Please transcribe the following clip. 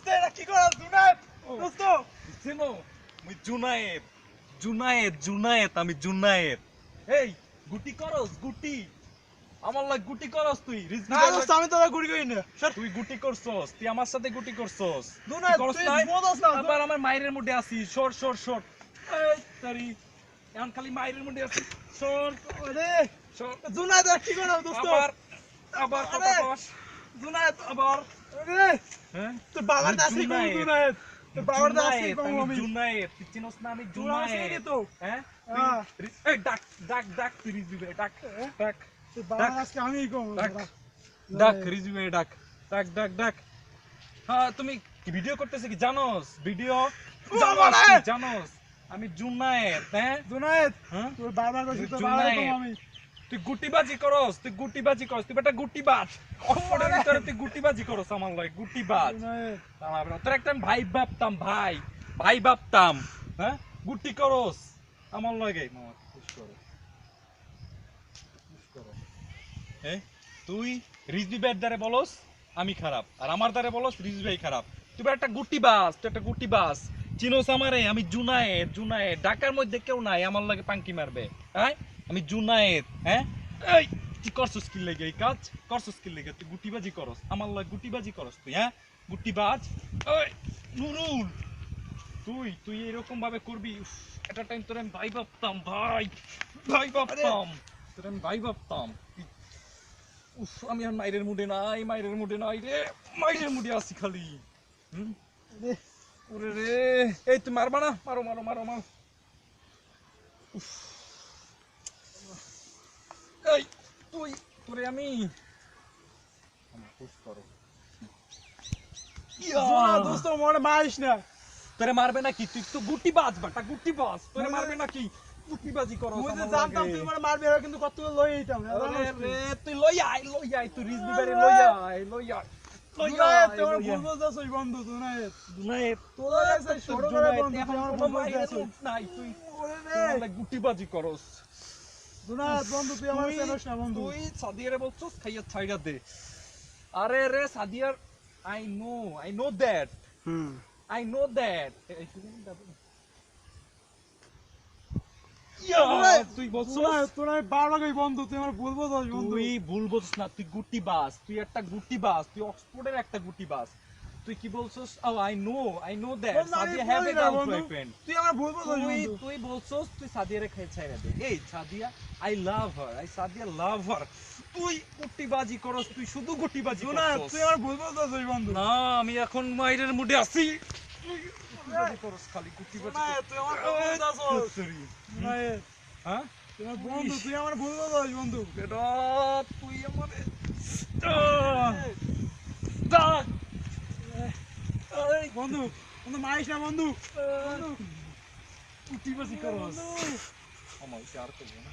দোস্ত এটা কি করা জুনায়েদ দোস্ত চিনো আমি জুনায়েদ জুনায়েদ জুনায়েদ আমি জুনায়েদ এই গুটি করস গুটি আমার লাগ গুটি করস তুই রিজভি না দোস্ত আমি তোরা গুড়ি করি না তুই গুটি করছস তুই আমার সাথে গুটি করছস জুনায়েদ করস তুই নাই বোঝাস না আবার আমার মায়ের মুডে আছি শর্ট শর্ট শর্ট এই তারি এখন খালি মায়ের মুডে আছি শর্ট আরে শর্ট জুনায়েদ এটা কি করা দোস্ত আবার আবার কথা আরে, কস জুনায়েদ আবার আরে হ্যাঁ তোর বাবার দাসি কোন জুনায়েদ। জুনায়েদ তোর বাবার দাসি জুনায়েদ, কোন আমি আমি জুনায়েদ তুই চিনস না আমি তুই আমার চিনি জুনায়েদ তো হ্যাঁ হ্যাঁ। এই ডাক ডাক ডাক তুই রিজভি ভাই ডাক ডাক তোর বাবার ডাক। আজকে আমিই কম ডাক ডাক রিজভি ভাই ডাক ডাক ডাক ডাক হ্যাঁ তুমি কি ভিডিও করতেছ কি জানোস ভিডিও জানোস বাবা! কি জানোস আমি জুনায়েদ হ্যাঁ জুনায়েদ হ্যাঁ তোর বাবার কাছে তোর বাবার জুনায়েদ। কম আমি তুই গুটিবাজি করস তুই গুটিবাজি করস তুই বেটা গুটিবাজ অপরের ভিতরে তুই গুটিবাজি করস আমার লয় গুটিবাজ জুনায়েদ তোর একটা ভাই ভাবতাম ভাই ভাই ভাবতাম হ্যাঁ গুটি করস আমার লগে মামা খুশ করো এ তুই রিজভি ভাইয়ের দ্বারে বলস আমি খারাপ আর আমার দ্বারে বলস রিজভি ভাই খারাপ তুই একটা গুটিবাজ তুই একটা গুটিবাজ চিনোস আমারে আমি জুনায়েদ জুনায়েদ ঢাকার মধ্যে কেউ নাই আমার লগে পাঙ্কি মারবে হ্যাঁ আমি জুনায়েদ হ্যাঁ এই তুই করছস কি লাগে এই কাজ করছস কি লাগে তুই গুটিবাজি করস আমার লগে গুটিবাজি করস তুই হ্যাঁ গুটিবাজ ওই নুরুল তুই তুই এরকম ভাবে করবি উফ, একটা টাইম তোর আমি ভাই ভাবতাম ভাই ভাই ভাবতাম তোর আমি ভাই ভাবতাম উফ আমি আর মাইরের মুডে নাই রে মাইরের মুডে আছি খালি হুম রে, ওরে রে এই তুই মারবা না মারো মারো মারো মারো উফ এই তুই তোরে আমি আমার পুশ করো জুনায়েদ দোস্ত মনে মারিস না তোরে মারবে নাকি তুই তো গুটি বাজ বাটা গুটি বাজ তোরে মারবে নাকি গুটিবাজি করো মুই যে জানতাম তুই মনে মারবি আর কিন্তু কত লই আইতাম রে তুই লই আয় তুই রিজভি বাড়ি লই আয় জুনায়েদ তোর ভুল বলছস ওই বন্ধু জুনায়েদ জুনায়েদ তোর কাছে ছোট করে বন্ধু তুই আমার ভুল বলছস নাই তুই ওরে তোর রে গুটিবাজি করস জুনায়েদ বন্ধু তুই আমার চেনস না বন্ধু তুই সাদিয়ারে বলছস খাইয়া ছাইড়া দে আরে রে সাদিয়ার I know that I know that. তুই বলছস জুনায়েদ তোর আমি বারবার কই বন্ধু তুই আমার ভুল বলছস বন্ধু তুই ভুল বলছিস না তুই গুটিবাজ তুই একটা গুটিবাজ তুই অক্সফোর্ডের একটা গুটিবাজ তুই কি বলছস ও আই নো দ্যাট বন্ধু, আমি সাদিয়া হ্যাভ এ বলি না, বন্ধু। গার্লফ্রেন্ড তুই আমার ভুল বলছস তুই বন্ধু তুই বলছস তুই সাদিয়ারে খাই ছাইড়া দে এই Sadia I love her I Sadia love her তুই গুটিবাজি করস তুই শুধু গুটিবাজি জুনায়েদ করছস তুই আমার ভুল বলছস ওই বন্ধু না আমি এখন মাইরের মুডে আছি তুই গুটিবাজি করস খালি গুটিবাজি জুনায়েদ তুই আমার ভুল বলছস সরি জুনায়েদ হ্যাঁ তুই আমার বন্ধু তুই আমার ভুল বলছস বন্ধু বেটা তুই আমারে ডাক বন্ধু বন্ধু মারিস না বন্ধু বন্ধু গুটিবাজি করস বন্ধু আমার আর করবো না